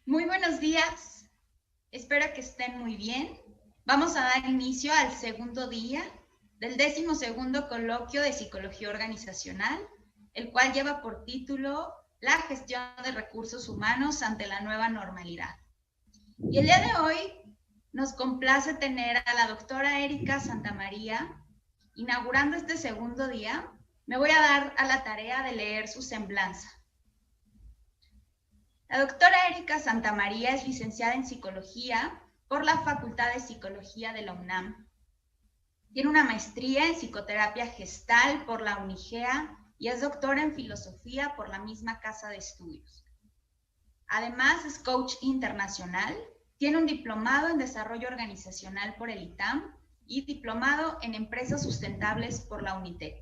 Muy buenos días, espero que estén muy bien. Vamos a dar inicio al segundo día del 12º coloquio de Psicología Organizacional, el cual lleva por título La gestión de recursos humanos ante la nueva normalidad. Y el día de hoy nos complace tener a la doctora Erika Santamaría. Inaugurando este segundo día, me voy a dar a la tarea de leer su semblanza. La doctora Erika Santamaría es licenciada en Psicología por la Facultad de Psicología de la UNAM. Tiene una maestría en Psicoterapia Gestal por la UNIGEA y es doctora en Filosofía por la misma casa de estudios. Además, es coach internacional, tiene un diplomado en Desarrollo Organizacional por el ITAM y diplomado en Empresas Sustentables por la UNITEC.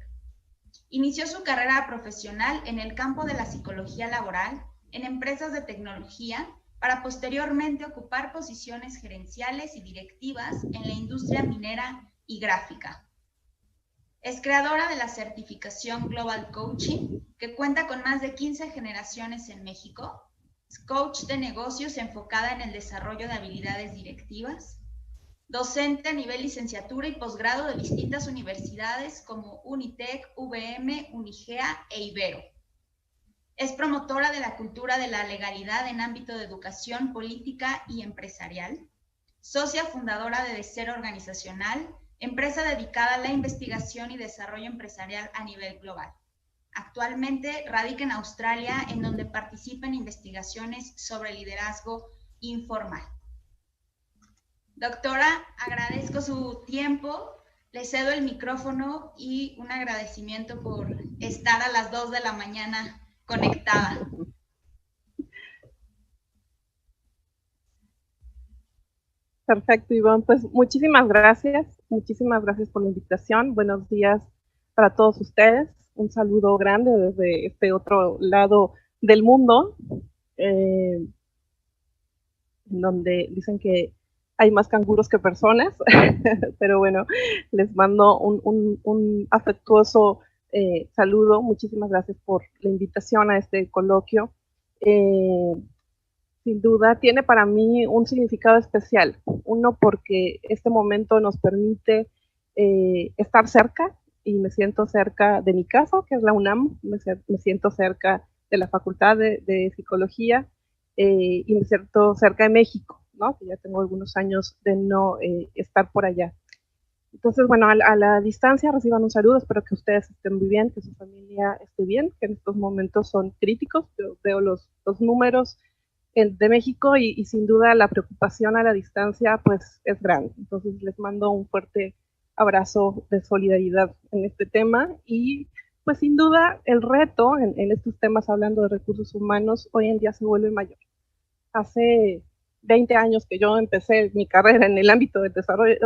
Inició su carrera profesional en el campo de la psicología laboral en empresas de tecnología para posteriormente ocupar posiciones gerenciales y directivas en la industria minera y gráfica. Es creadora de la certificación Global Coaching, que cuenta con más de 15 generaciones en México. Es coach de negocios enfocada en el desarrollo de habilidades directivas. Docente a nivel licenciatura y posgrado de distintas universidades como UNITEC, UVM, UNIGEA e Ibero. Es promotora de la cultura de la legalidad en ámbito de educación, política y empresarial. Socia fundadora de Ser Organizacional, empresa dedicada a la investigación y desarrollo empresarial a nivel global. Actualmente radica en Australia, en donde participa en investigaciones sobre liderazgo informal. Doctora, agradezco su tiempo, le cedo el micrófono y un agradecimiento por estar a las 2 de la mañana conectada. Perfecto, Ivonne. Pues muchísimas gracias por la invitación. Buenos días para todos ustedes. Un saludo grande desde este otro lado del mundo, en donde dicen que hay más canguros que personas, pero bueno, les mando un afectuoso saludo. Muchísimas gracias por la invitación a este coloquio. Sin duda tiene para mí un significado especial. Uno, porque este momento nos permite estar cerca, y me siento cerca de mi casa, que es la UNAM, me siento cerca de la Facultad de Psicología, y me siento cerca de México, ¿no? Que ya tengo algunos años de no estar por allá. Entonces, bueno, a la distancia reciban un saludo, espero que ustedes estén muy bien, que su familia esté bien, que en estos momentos son críticos. Yo veo los números de México y sin duda la preocupación a la distancia pues es grande. Entonces les mando un fuerte abrazo de solidaridad en este tema y pues sin duda el reto en estos temas, hablando de recursos humanos, hoy en día se vuelve mayor. Hace 20 años que yo empecé mi carrera en el ámbito del desarrollo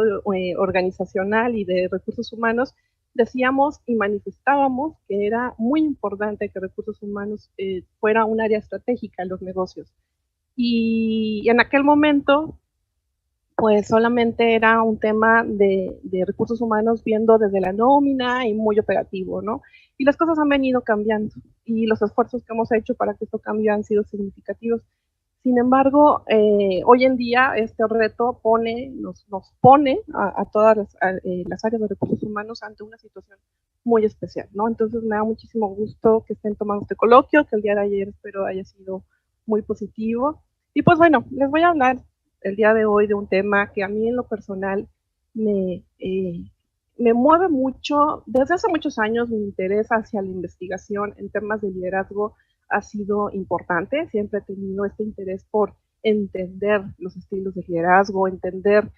organizacional y de recursos humanos, decíamos y manifestábamos que era muy importante que recursos humanos fuera un área estratégica en los negocios. Y en aquel momento, pues solamente era un tema de recursos humanos viendo desde la nómina y muy operativo, ¿no? Y las cosas han venido cambiando y los esfuerzos que hemos hecho para que esto cambie han sido significativos. Sin embargo, hoy en día este reto nos pone a todas las áreas de recursos humanos ante una situación muy especial, ¿no? Entonces me da muchísimo gusto que estén tomando este coloquio, que el día de ayer espero haya sido muy positivo. Y pues bueno, les voy a hablar el día de hoy de un tema que a mí en lo personal me mueve mucho. Desde hace muchos años mi interés hacia la investigación en temas de liderazgo ha sido importante. Siempre he tenido este interés por entender los estilos de liderazgo, entender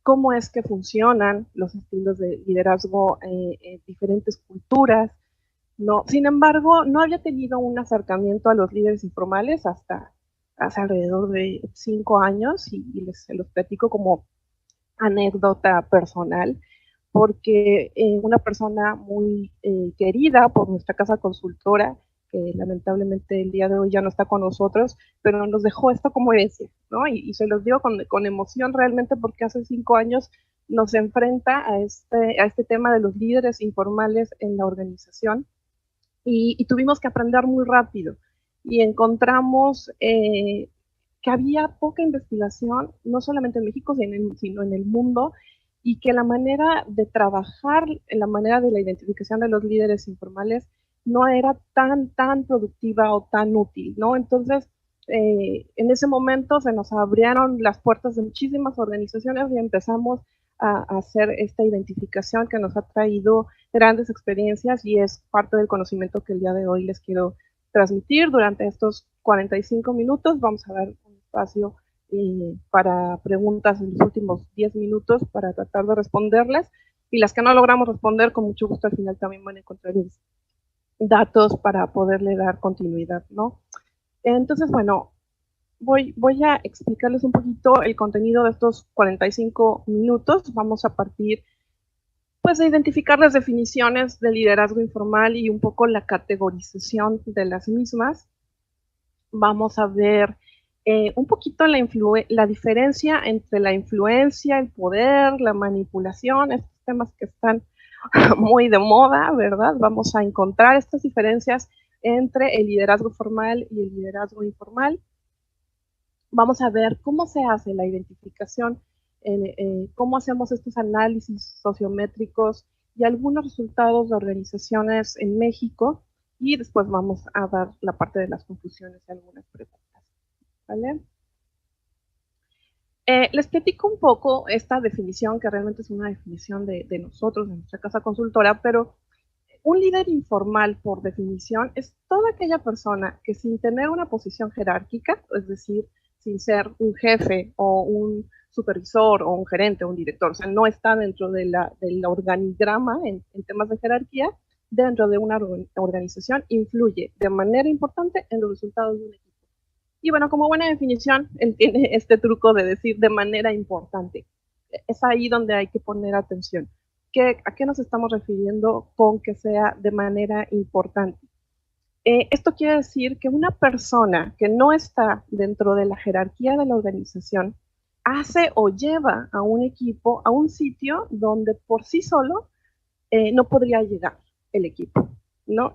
cómo es que funcionan los estilos de liderazgo en diferentes culturas. No, sin embargo, no había tenido un acercamiento a los líderes informales hasta hace alrededor de 5 años y se los platico como anécdota personal, porque una persona muy querida por nuestra casa consultora, que lamentablemente el día de hoy ya no está con nosotros, pero nos dejó esto como herencia, ¿no? Y se los digo con emoción realmente, porque hace 5 años nos enfrenta a este tema de los líderes informales en la organización, y tuvimos que aprender muy rápido y encontramos que había poca investigación, no solamente en México, sino en el mundo, y que la manera de trabajar, la manera de la identificación de los líderes informales no era tan productiva o tan útil, ¿no? Entonces, en ese momento se nos abrieron las puertas de muchísimas organizaciones y empezamos a hacer esta identificación que nos ha traído grandes experiencias y es parte del conocimiento que el día de hoy les quiero transmitir. Durante estos 45 minutos vamos a dar un espacio para preguntas en los últimos 10 minutos para tratar de responderles, y las que no logramos responder, con mucho gusto al final también van a encontrar datos para poderle dar continuidad, ¿no? Entonces, bueno, voy a explicarles un poquito el contenido de estos 45 minutos. Vamos a partir pues de identificar las definiciones de liderazgo informal y un poco la categorización de las mismas. Vamos a ver un poquito la diferencia entre la influencia, el poder, la manipulación, estos temas que están muy de moda, ¿verdad? Vamos a encontrar estas diferencias entre el liderazgo formal y el liderazgo informal. Vamos a ver cómo se hace la identificación, cómo hacemos estos análisis sociométricos y algunos resultados de organizaciones en México, y después vamos a dar la parte de las conclusiones y algunas preguntas. ¿Vale? Les platico un poco esta definición, que realmente es una definición de nosotros, de nuestra casa consultora, pero un líder informal, por definición, es toda aquella persona que sin tener una posición jerárquica, es decir, sin ser un jefe o un supervisor o un gerente o un director, o sea, no está dentro del organigrama en temas de jerarquía, dentro de una organización, influye de manera importante en los resultados de un equipo. Y bueno, como buena definición, él tiene este truco de decir de manera importante. Es ahí donde hay que poner atención. ¿A qué nos estamos refiriendo con que sea de manera importante? Esto quiere decir que una persona que no está dentro de la jerarquía de la organización hace o lleva a un equipo a un sitio donde por sí solo no podría llegar el equipo, ¿no?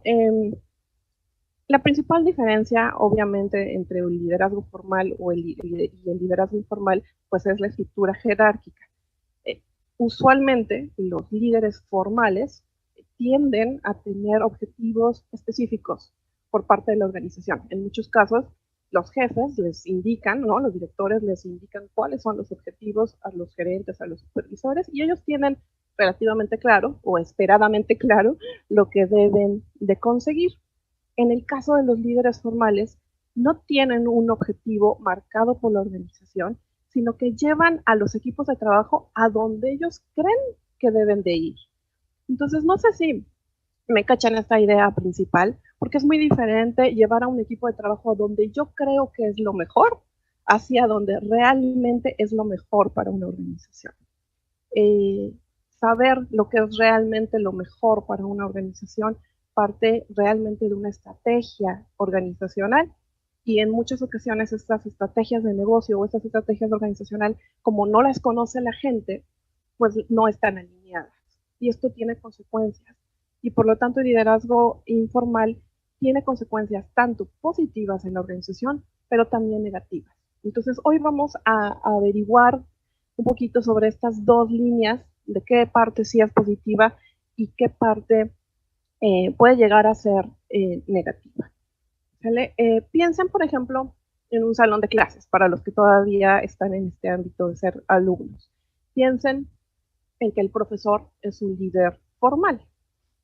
La principal diferencia, obviamente, entre el liderazgo formal y el liderazgo informal, pues es la estructura jerárquica. Usualmente, los líderes formales tienden a tener objetivos específicos por parte de la organización. En muchos casos, los jefes les indican, ¿no? Los directores les indican cuáles son los objetivos a los gerentes, a los supervisores, y ellos tienen relativamente claro o esperadamente claro lo que deben de conseguir. En el caso de los líderes formales, no tienen un objetivo marcado por la organización, sino que llevan a los equipos de trabajo a donde ellos creen que deben de ir. Entonces, no sé si me cachan esta idea principal, porque es muy diferente llevar a un equipo de trabajo donde yo creo que es lo mejor, hacia donde realmente es lo mejor para una organización. Saber lo que es realmente lo mejor para una organización parte realmente de una estrategia organizacional, y en muchas ocasiones estas estrategias de negocio o estas estrategias organizacional, como no las conoce la gente, pues no están alineadas, y esto tiene consecuencias, y por lo tanto el liderazgo informal tiene consecuencias tanto positivas en la organización, pero también negativas. Entonces hoy vamos a averiguar un poquito sobre estas dos líneas, de qué parte sí es positiva y qué parte puede llegar a ser negativa. ¿Vale? Piensen, por ejemplo, en un salón de clases, para los que todavía están en este ámbito de ser alumnos. Piensen en que el profesor es un líder formal.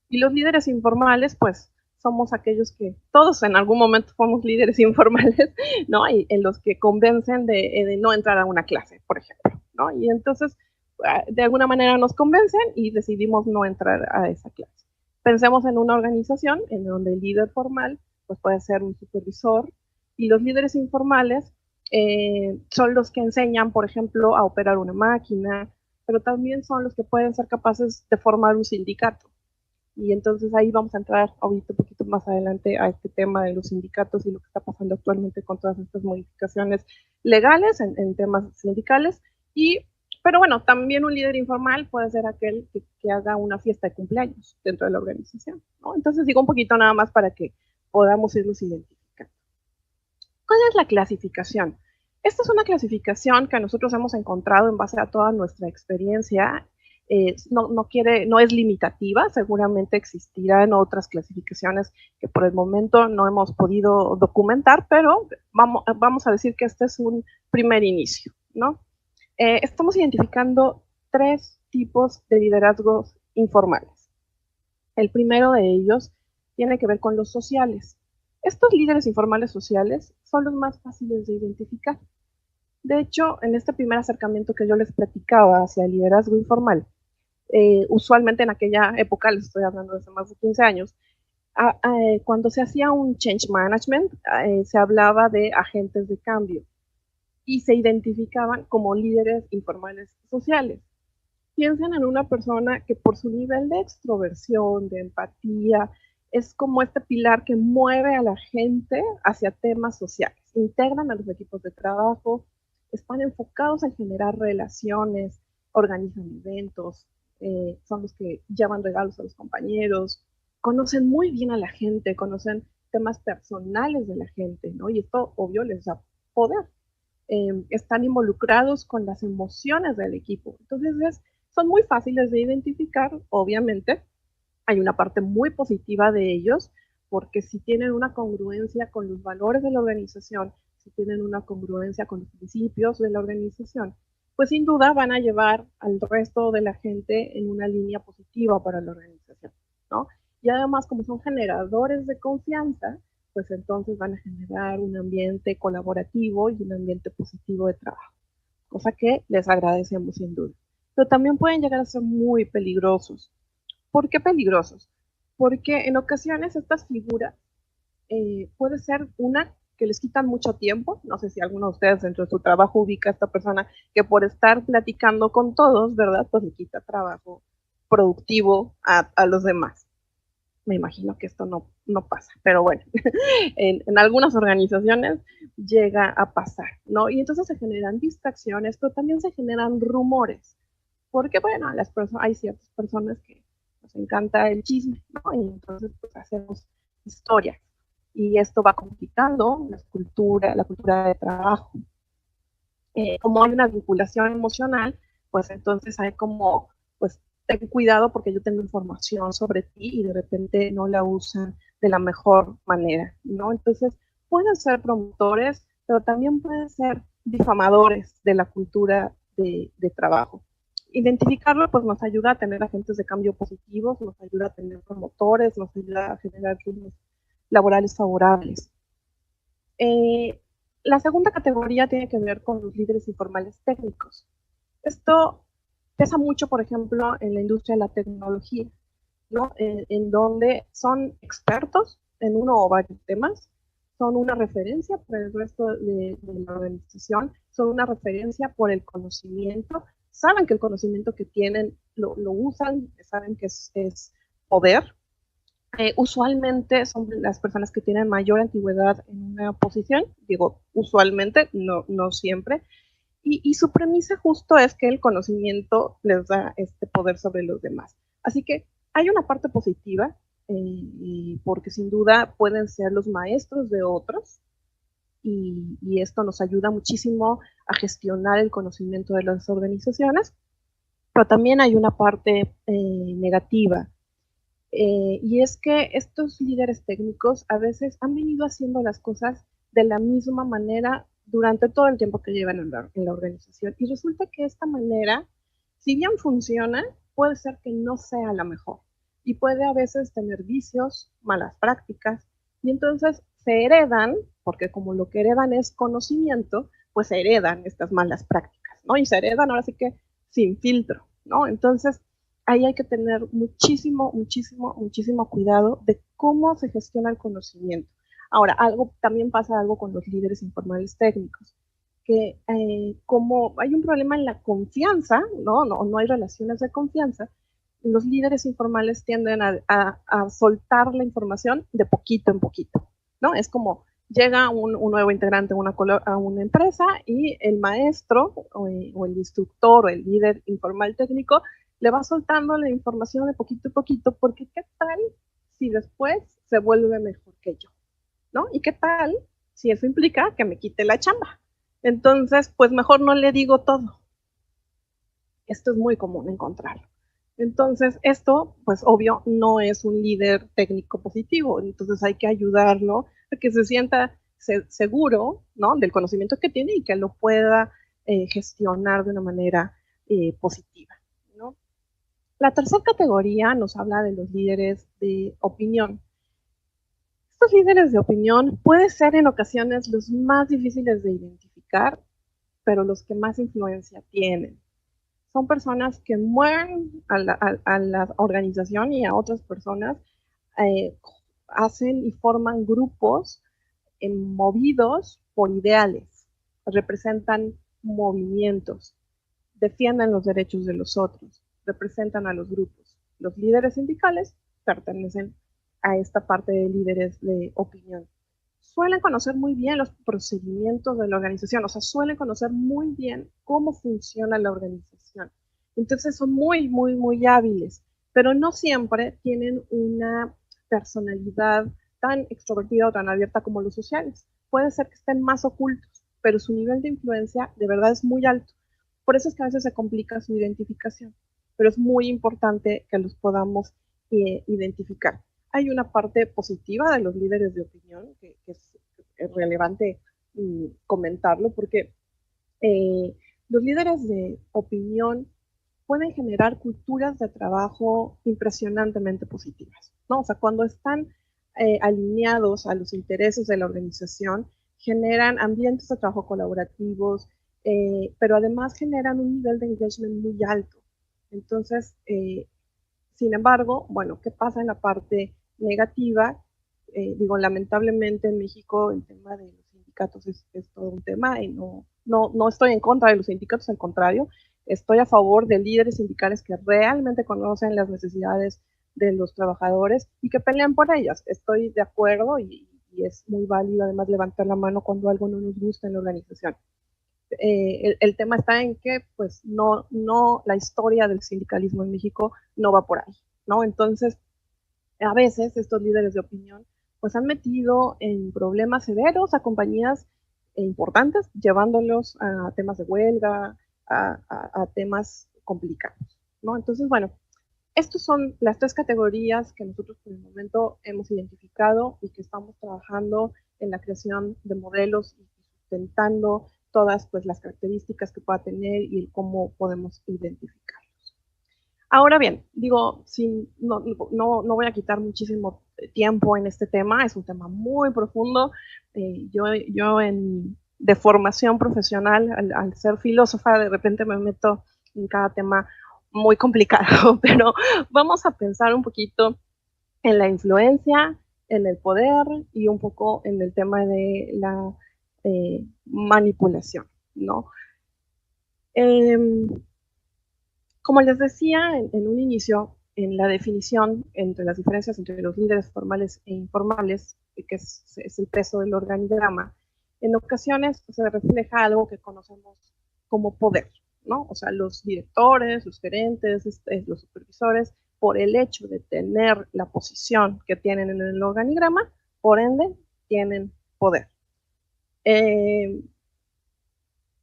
Y los líderes informales, pues, somos aquellos que todos en algún momento somos líderes informales, ¿no? Y en los que convencen de no entrar a una clase, por ejemplo, ¿no? Y entonces, de alguna manera nos convencen y decidimos no entrar a esa clase. Pensemos en una organización en donde el líder formal pues puede ser un supervisor, y los líderes informales son los que enseñan, por ejemplo, a operar una máquina, pero también son los que pueden ser capaces de formar un sindicato. Y entonces ahí vamos a entrar ahorita un poquito más adelante a este tema de los sindicatos y lo que está pasando actualmente con todas estas modificaciones legales en temas sindicales. Pero bueno, también un líder informal puede ser aquel que haga una fiesta de cumpleaños dentro de la organización, ¿no? Entonces digo un poquito nada más para que podamos irlos identificando. ¿Cuál es la clasificación? Esta es una clasificación que nosotros hemos encontrado en base a toda nuestra experiencia. No es limitativa, seguramente existirán otras clasificaciones que por el momento no hemos podido documentar, pero vamos a decir que este es un primer inicio, ¿no? Estamos identificando 3 tipos de liderazgos informales. El primero de ellos tiene que ver con los sociales. Estos líderes informales sociales son los más fáciles de identificar. De hecho, en este primer acercamiento que yo les platicaba hacia el liderazgo informal, usualmente en aquella época, les estoy hablando de hace más de 15 años, cuando se hacía un change management, se hablaba de agentes de cambio y se identificaban como líderes informales sociales. Piensen en una persona que por su nivel de extroversión, de empatía, es como este pilar que mueve a la gente hacia temas sociales. Integran a los equipos de trabajo, están enfocados en generar relaciones, organizan eventos, son los que llevan regalos a los compañeros, conocen muy bien a la gente, conocen temas personales de la gente, ¿no? Y esto, obvio, les da poder. Están involucrados con las emociones del equipo. Entonces, son muy fáciles de identificar, obviamente. Hay una parte muy positiva de ellos, porque si tienen una congruencia con los valores de la organización, si tienen una congruencia con los principios de la organización, pues sin duda van a llevar al resto de la gente en una línea positiva para la organización, ¿no? Y además, como son generadores de confianza, pues entonces van a generar un ambiente colaborativo y un ambiente positivo de trabajo, cosa que les agradecemos sin duda. Pero también pueden llegar a ser muy peligrosos. ¿Por qué peligrosos? Porque en ocasiones estas figuras puede ser una que les quitan mucho tiempo. No sé si alguno de ustedes dentro de su trabajo ubica a esta persona que por estar platicando con todos, ¿verdad? Pues le quita trabajo productivo a los demás. Me imagino que esto no pasa, pero bueno, en algunas organizaciones llega a pasar, ¿no? Y entonces se generan distracciones, pero también se generan rumores, porque bueno, hay ciertas personas que nos encanta el chisme, ¿no? Y entonces pues hacemos historias, y esto va complicando la cultura de trabajo. Como hay una vinculación emocional, pues entonces hay como, pues ten cuidado porque yo tengo información sobre ti y de repente no la usan de la mejor manera, ¿no? Entonces pueden ser promotores, pero también pueden ser difamadores de la cultura de trabajo. Identificarlo pues nos ayuda a tener agentes de cambio positivos, nos ayuda a tener promotores, nos ayuda a generar ritmos laborales favorables. La segunda categoría tiene que ver con los líderes informales técnicos. Esto pesa mucho, por ejemplo, en la industria de la tecnología, ¿no? En donde son expertos en uno o varios temas, son una referencia para el resto de la organización, son una referencia por el conocimiento, saben que el conocimiento que tienen lo usan, saben que es poder. Usualmente son las personas que tienen mayor antigüedad en una posición, digo usualmente, no siempre, y su premisa justo es que el conocimiento les da este poder sobre los demás. Así que hay una parte positiva, porque sin duda pueden ser los maestros de otros, y esto nos ayuda muchísimo a gestionar el conocimiento de las organizaciones, pero también hay una parte negativa. Y es que estos líderes técnicos a veces han venido haciendo las cosas de la misma manera durante todo el tiempo que llevan en la organización. Y resulta que esta manera, si bien funciona, puede ser que no sea la mejor. Y puede a veces tener vicios, malas prácticas. Y entonces se heredan, porque como lo que heredan es conocimiento, pues se heredan estas malas prácticas, ¿no? Y se heredan ahora sí que sin filtro, ¿no? Entonces, ahí hay que tener muchísimo cuidado de cómo se gestiona el conocimiento. Ahora, también pasa algo con los líderes informales técnicos, que como hay un problema en la confianza, no hay relaciones de confianza, los líderes informales tienden a soltar la información de poquito en poquito, ¿no? Es como llega un nuevo integrante a una empresa y el maestro o el instructor o el líder informal técnico le va soltando la información de poquito a poquito, porque ¿qué tal si después se vuelve mejor que yo? ¿No? ¿Y qué tal si eso implica que me quite la chamba? Entonces, pues mejor no le digo todo. Esto es muy común encontrarlo. Entonces, esto, pues obvio, no es un líder técnico positivo. Entonces hay que ayudarlo a que se sienta seguro, ¿no?, del conocimiento que tiene y que lo pueda gestionar de una manera positiva, ¿no? La tercera categoría nos habla de los líderes de opinión. Estos líderes de opinión pueden ser en ocasiones los más difíciles de identificar, pero los que más influencia tienen. Son personas que mueven a la organización y a otras personas, eh, hacen y forman grupos movidos por ideales, representan movimientos, defienden los derechos de los otros, representan a los grupos. Los líderes sindicales pertenecen a esta parte de líderes de opinión. Suelen conocer muy bien los procedimientos de la organización, o sea, suelen conocer muy bien cómo funciona la organización. Entonces son muy hábiles, pero no siempre tienen una personalidad tan extrovertida o tan abierta como los sociales. Puede ser que estén más ocultos, pero su nivel de influencia de verdad es muy alto. Por eso es que a veces se complica su identificación, pero es muy importante que los podamos identificar. Hay una parte positiva de los líderes de opinión que es relevante comentarlo, porque los líderes de opinión pueden generar culturas de trabajo impresionantemente positivas, ¿no? O sea, cuando están alineados a los intereses de la organización, generan ambientes de trabajo colaborativos, pero además generan un nivel de engagement muy alto. Entonces, sin embargo, bueno, ¿qué pasa en la parte negativa? Digo, lamentablemente en México el tema de los sindicatos es todo un tema y no estoy en contra de los sindicatos, al contrario, estoy a favor de líderes sindicales que realmente conocen las necesidades de los trabajadores y que pelean por ellas. Estoy de acuerdo y es muy válido además levantar la mano cuando algo no nos gusta en la organización. El tema está en que pues no, la historia del sindicalismo en México no va por ahí, ¿no? Entonces, a veces estos líderes de opinión pues han metido en problemas severos a compañías importantes, llevándolos a temas de huelga, a temas complicados, ¿no? Entonces, bueno, estas son las tres categorías que nosotros por el momento hemos identificado y que estamos trabajando en la creación de modelos y sustentando todas pues, las características que pueda tener y el cómo podemos identificarlos. Ahora bien, digo, no voy a quitar muchísimo tiempo en este tema, es un tema muy profundo. Yo de formación profesional, al ser filósofa, de repente me meto en cada tema muy complicado, pero vamos a pensar un poquito en la influencia, en el poder y un poco en el tema de la manipulación, ¿no? Como les decía en un inicio, en la definición entre las diferencias entre los líderes formales e informales, que es el peso del organigrama, en ocasiones se refleja algo que conocemos como poder, ¿no? O sea, los directores, los gerentes, los supervisores, por el hecho de tener la posición que tienen en el organigrama, por ende, tienen poder.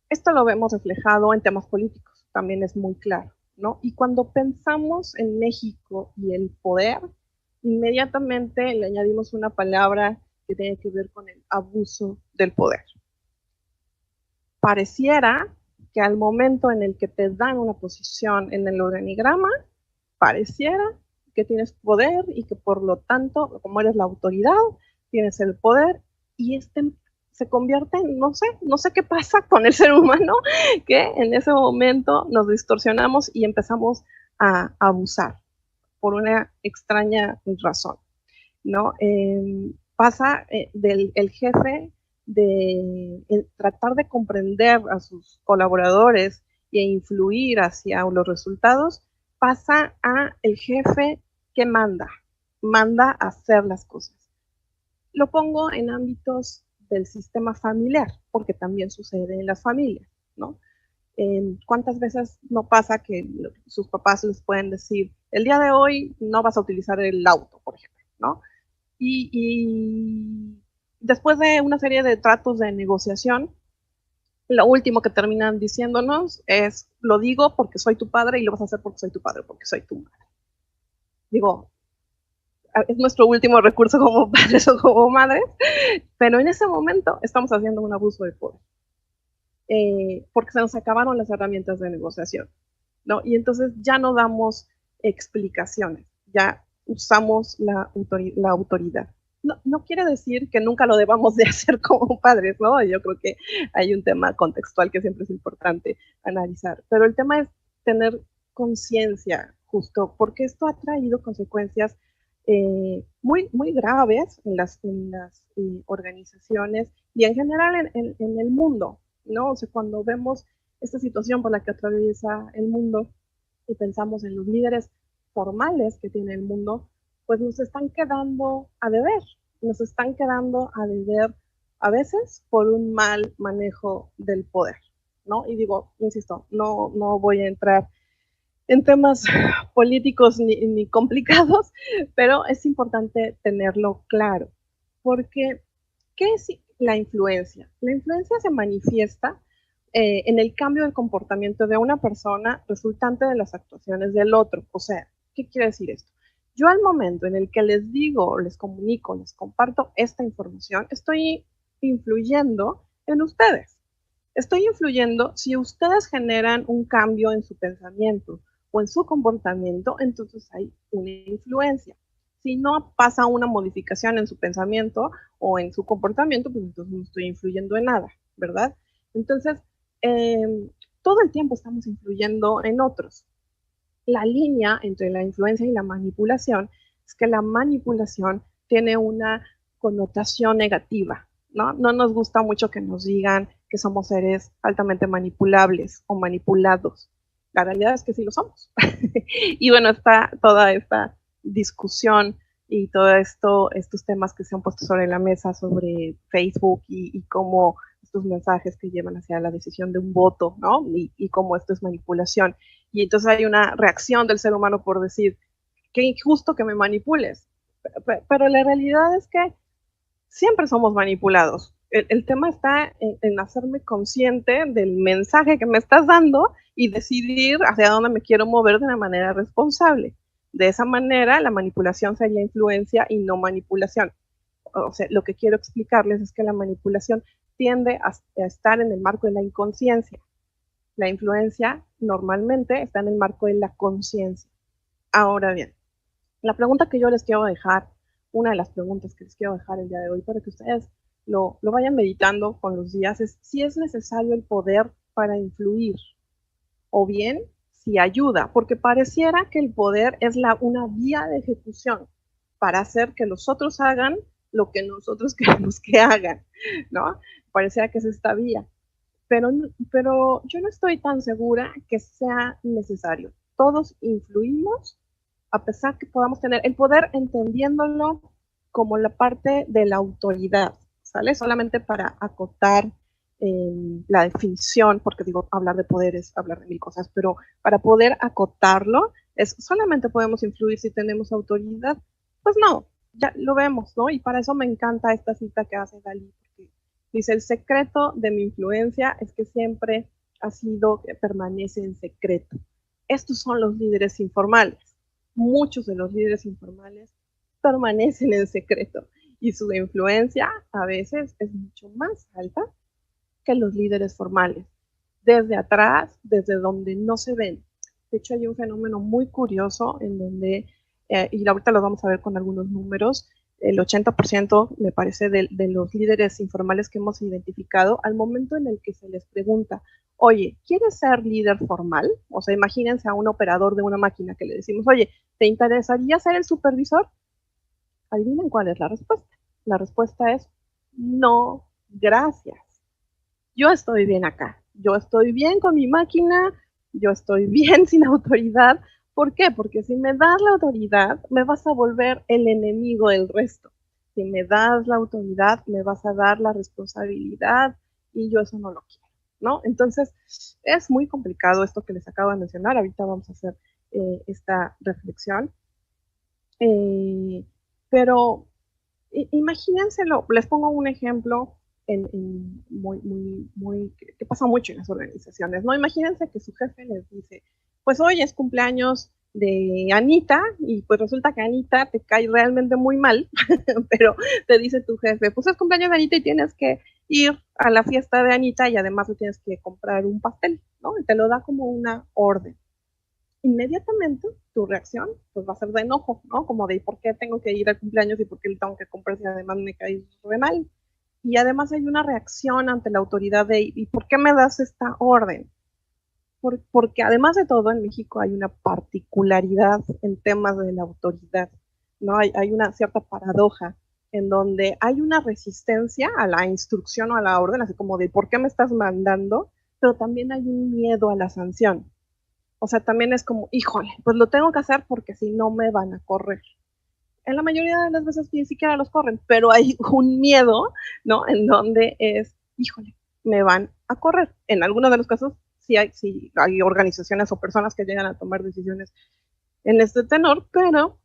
Esto lo vemos reflejado en temas políticos, también es muy claro, ¿no? Y cuando pensamos en México y el poder, inmediatamente le añadimos una palabra que tiene que ver con el abuso del poder. Pareciera que al momento en el que te dan una posición en el organigrama, pareciera que tienes poder y que por lo tanto, como eres la autoridad, tienes el poder y se convierte en, no sé qué pasa con el ser humano, que en ese momento nos distorsionamos y empezamos a abusar por una extraña razón, ¿no? Pasa del jefe de tratar de comprender a sus colaboradores e influir hacia los resultados, pasa a el jefe que manda a hacer las cosas. Lo pongo en ámbitos del sistema familiar, porque también sucede en las familias, ¿no? ¿Cuántas veces no pasa que sus papás les pueden decir, el día de hoy no vas a utilizar el auto, por ejemplo, ¿no? Y después de una serie de tratos de negociación, Lo último que terminan diciéndonos es, lo digo porque soy tu padre y lo vas a hacer porque soy tu padre, porque soy tu madre. Digo, es nuestro último recurso como padres o como madres, pero en ese momento estamos haciendo un abuso de poder, porque se nos acabaron las herramientas de negociación, ¿no? Y entonces ya no damos explicaciones, ya usamos la autoridad. No, no quiere decir que nunca lo debamos de hacer como padres, ¿no? Yo creo que hay un tema contextual que siempre es importante analizar, pero el tema es tener conciencia justo, porque esto ha traído consecuencias muy graves en las organizaciones y en general en el mundo, ¿no? O sea, cuando vemos esta situación por la que atraviesa el mundo y pensamos en los líderes formales que tiene el mundo, pues nos están quedando a deber, nos están quedando a deber a veces por un mal manejo del poder, ¿no? Y digo, insisto, no voy a entrar en temas políticos ni complicados, pero es importante tenerlo claro, porque ¿qué es la influencia? La influencia se manifiesta en el cambio del comportamiento de una persona resultante de las actuaciones del otro. O sea, ¿qué quiere decir esto? Yo al momento en el que les digo, les comunico, les comparto esta información, estoy influyendo en ustedes. Estoy influyendo si ustedes generan un cambio en su pensamiento o en su comportamiento, entonces hay una influencia. Si no pasa una modificación en su pensamiento o en su comportamiento, pues entonces no estoy influyendo en nada, ¿verdad? Entonces, todo el tiempo estamos influyendo en otros. La línea entre la influencia y la manipulación es que la manipulación tiene una connotación negativa, ¿no? No nos gusta mucho que nos digan que somos seres altamente manipulables o manipulados. La realidad es que sí lo somos. Y bueno, está toda esta discusión y todo esto, estos temas que se han puesto sobre la mesa sobre Facebook y cómo estos mensajes que llevan hacia la decisión de un voto, ¿no? Y cómo esto es manipulación. Y entonces hay una reacción del ser humano por decir, qué injusto que me manipules. Pero la realidad es que siempre somos manipulados. El tema está en hacerme consciente del mensaje que me estás dando y decidir hacia dónde me quiero mover de una manera responsable. De esa manera, la manipulación sería influencia y no manipulación. O sea, lo que quiero explicarles es que la manipulación tiende a estar en el marco de la inconsciencia. La influencia normalmente está en el marco de la conciencia. Ahora bien, la pregunta que yo les quiero dejar, una de las preguntas que les quiero dejar el día de hoy para que ustedes lo vayan meditando con los días es si es necesario el poder para influir o bien si ayuda, porque pareciera que el poder es una vía de ejecución para hacer que los otros hagan lo que nosotros queremos que hagan, ¿no? Pareciera que es esta vía. Pero yo no estoy tan segura que sea necesario. Todos influimos, a pesar que podamos tener el poder entendiéndolo como la parte de la autoridad, ¿sale? Solamente para acotar la definición, porque digo, hablar de poder es hablar de mil cosas, pero para poder acotarlo, es solamente podemos influir si tenemos autoridad. Pues no, ya lo vemos, ¿no? Y para eso me encanta esta cita que hace Dalí, porque dice, el secreto de mi influencia es que siempre ha sido que permanece en secreto. Estos son los líderes informales. Muchos de los líderes informales permanecen en secreto y su influencia a veces es mucho más alta que los líderes formales. Desde atrás, desde donde no se ven. De hecho, hay un fenómeno muy curioso en donde, y ahorita lo vamos a ver con algunos números, el 80% me parece de los líderes informales que hemos identificado, al momento en el que se les pregunta, oye, ¿quieres ser líder formal? O sea, imagínense a un operador de una máquina que le decimos, oye, ¿te interesaría ser el supervisor? Adivinen cuál es la respuesta. La respuesta es no, gracias. Yo estoy bien acá. Yo estoy bien con mi máquina, yo estoy bien sin autoridad. ¿Por qué? Porque si me das la autoridad, me vas a volver el enemigo del resto. Si me das la autoridad, me vas a dar la responsabilidad y yo eso no lo quiero, ¿no? Entonces, es muy complicado esto que les acabo de mencionar. Ahorita vamos a hacer esta reflexión. Pero imagínenselo, les pongo un ejemplo que pasa mucho en las organizaciones, ¿no? Imagínense que su jefe les dice, pues hoy es cumpleaños de Anita, y pues resulta que Anita te cae realmente muy mal, pero te dice tu jefe, pues es cumpleaños de Anita y tienes que ir a la fiesta de Anita y además le tienes que comprar un pastel, ¿no? Y te lo da como una orden. Inmediatamente tu reacción pues va a ser de enojo, ¿no? Como de ¿por qué tengo que ir al cumpleaños y por qué le tengo que comprar si además me cae re mal? Y además hay una reacción ante la autoridad de ¿y por qué me das esta orden? Porque además de todo en México hay una particularidad en temas de la autoridad, ¿no? Hay una cierta paradoja en donde hay una resistencia a la instrucción o a la orden, así como de ¿por qué me estás mandando? Pero también hay un miedo a la sanción. O sea, también es como, híjole, pues lo tengo que hacer porque si no me van a correr. En la mayoría de las veces ni siquiera los corren, pero hay un miedo, ¿no? En donde es, híjole, me van a correr. En algunos de los casos sí hay organizaciones o personas que llegan a tomar decisiones en este tenor, pero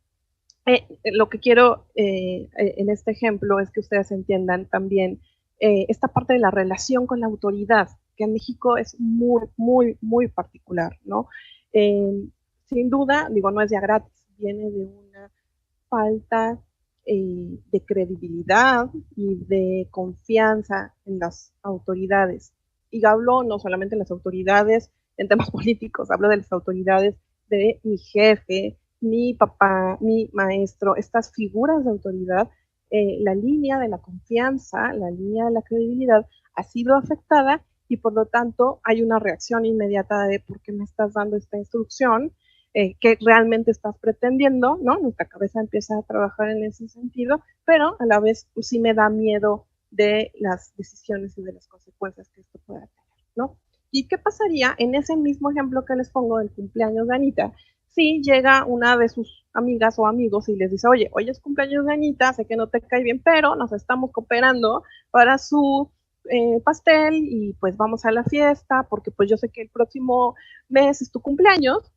lo que quiero en este ejemplo es que ustedes entiendan también esta parte de la relación con la autoridad, que en México es muy particular, ¿no? Eh, Sin duda, digo, no es ya gratis, viene de una falta de credibilidad y de confianza en las autoridades. Y hablo no solamente de las autoridades en temas políticos, hablo de las autoridades de mi jefe, mi papá, mi maestro, estas figuras de autoridad, la línea de la confianza, la línea de la credibilidad ha sido afectada y por lo tanto hay una reacción inmediata de ¿por qué me estás dando esta instrucción? ¿Qué realmente estás pretendiendo? ¿No? Nuestra cabeza empieza a trabajar en ese sentido, pero a la vez pues, sí me da miedo de las decisiones y de las consecuencias que esto pueda tener, ¿no? ¿Y qué pasaría en ese mismo ejemplo que les pongo del cumpleaños de Anita? Si llega una de sus amigas o amigos y les dice, oye, hoy es cumpleaños de Anita, sé que no te cae bien, pero nos estamos cooperando para su pastel y pues vamos a la fiesta porque pues yo sé que el próximo mes es tu cumpleaños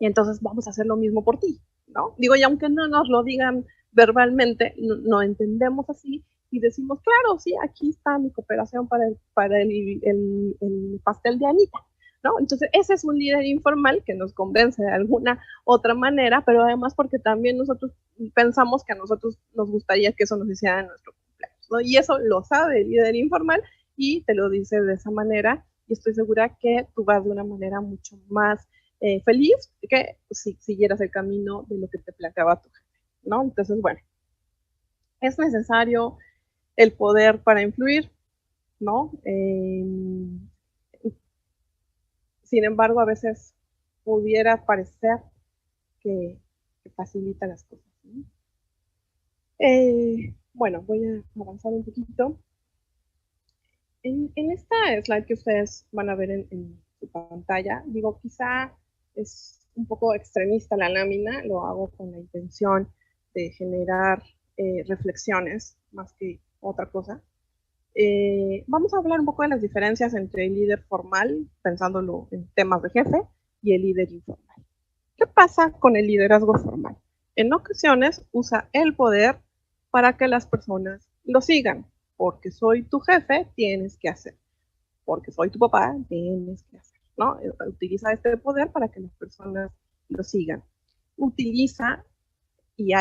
y entonces vamos a hacer lo mismo por ti, ¿no? Digo, y aunque no nos lo digan verbalmente, no entendemos así y decimos, claro, sí, aquí está mi cooperación para el pastel de Anita, ¿no? Entonces, ese es un líder informal que nos convence de alguna otra manera, pero además porque también nosotros pensamos que a nosotros nos gustaría que eso nos hiciera en nuestro cumpleaños, ¿no? Y eso lo sabe el líder informal y te lo dice de esa manera y estoy segura que tú vas de una manera mucho más feliz que si siguieras el camino de lo que te planteaba tu jefe, ¿no? Entonces, bueno, es necesario el poder para influir, ¿no? Sin embargo, a veces pudiera parecer que facilita las cosas, ¿no? Bueno, voy a avanzar un poquito. En esta slide que ustedes van a ver en su pantalla, digo, quizá es un poco extremista la lámina, lo hago con la intención de generar reflexiones más que otra cosa. Vamos a hablar un poco de las diferencias entre el líder formal, pensándolo en temas de jefe, y el líder informal. ¿Qué pasa con el liderazgo formal? En ocasiones usa el poder para que las personas lo sigan. Porque soy tu jefe, tienes que hacer. Porque soy tu papá, tienes que hacer, ¿no? Utiliza este poder para que las personas lo sigan. Utiliza y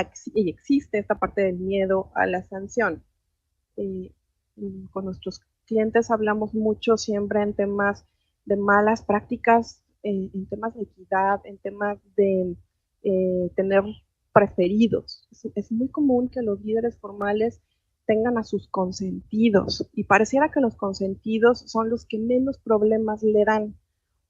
existe esta parte del miedo a la sanción. Con nuestros clientes hablamos mucho siempre en temas de malas prácticas, en temas de equidad, en temas de tener preferidos. Es muy común que los líderes formales tengan a sus consentidos y pareciera que los consentidos son los que menos problemas le dan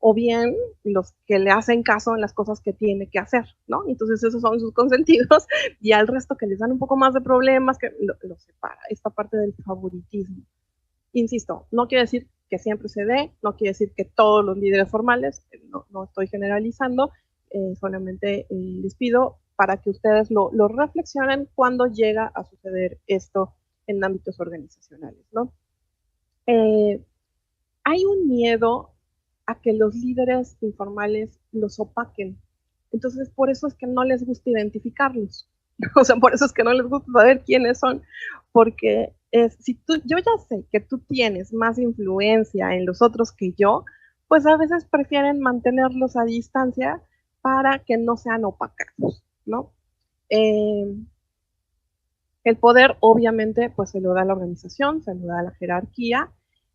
o bien los que le hacen caso en las cosas que tiene que hacer, ¿no? Entonces esos son sus consentidos y al resto que les dan un poco más de problemas, que lo separa, esta parte del favoritismo. Insisto, no quiere decir que siempre se dé, no quiere decir que todos los líderes formales, no estoy generalizando, solamente les pido para que ustedes lo reflexionen cuando llega a suceder esto en ámbitos organizacionales, ¿no? Hay un miedo a que los líderes informales los opaquen. Entonces, por eso es que no les gusta identificarlos. O sea, por eso es que no les gusta saber quiénes son, porque es, si yo ya sé que tú tienes más influencia en los otros que yo, pues a veces prefieren mantenerlos a distancia para que no sean opacados, ¿no? Eh, el poder, obviamente, pues se lo da la organización, se lo da la jerarquía,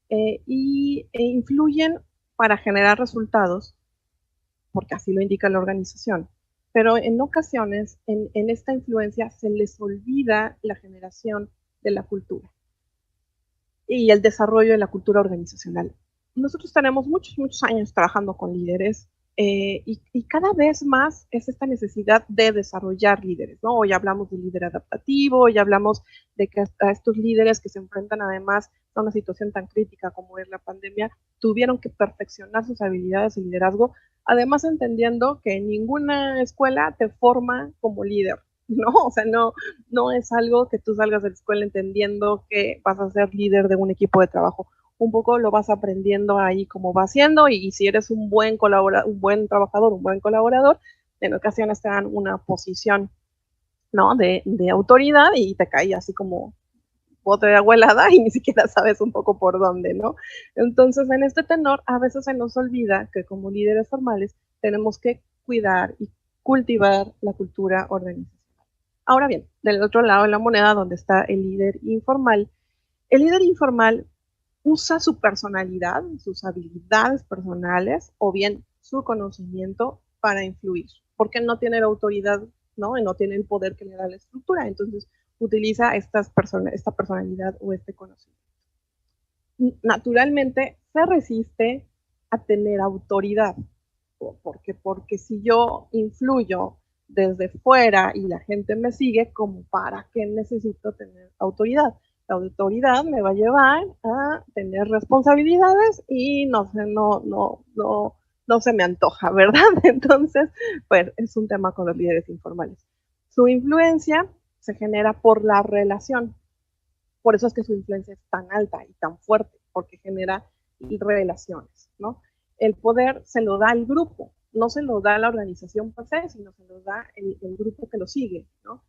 influyen para generar resultados, porque así lo indica la organización. Pero en ocasiones, en esta influencia, se les olvida la generación de la cultura y el desarrollo de la cultura organizacional. Nosotros tenemos muchos años trabajando con líderes y cada vez más es esta necesidad de desarrollar líderes, ¿no? Hoy hablamos de líder adaptativo, hoy hablamos de que a estos líderes que se enfrentan además a una situación tan crítica como es la pandemia, tuvieron que perfeccionar sus habilidades de liderazgo, además entendiendo que ninguna escuela te forma como líder, ¿no? O sea, no es algo que tú salgas de la escuela entendiendo que vas a ser líder de un equipo de trabajo. Un poco lo vas aprendiendo ahí como va haciendo y si eres un buen trabajador, un buen colaborador, en ocasiones te dan una posición, ¿no? de autoridad y te cae así como bote de abuelada y ni siquiera sabes un poco por dónde, ¿no? Entonces, en este tenor, a veces se nos olvida que como líderes formales tenemos que cuidar y cultivar la cultura organizacional. Ahora bien, del otro lado de la moneda, donde está el líder informal usa su personalidad, sus habilidades personales o bien su conocimiento para influir, porque no tiene la autoridad, ¿no? Y no tiene el poder que le da la estructura. Entonces, utiliza esta personalidad o este conocimiento. Naturalmente, se resiste a tener autoridad, porque si yo influyo desde fuera y la gente me sigue, como para qué necesito tener autoridad. La autoridad me va a llevar a tener responsabilidades y no se me antoja, ¿verdad? Entonces, pues es un tema con los líderes informales. Su influencia se genera por la relación. Por eso es que su influencia es tan alta y tan fuerte, porque genera relaciones, ¿no? El poder se lo da el grupo, no se lo da la organización per se, sino se lo da el grupo que lo sigue, ¿no?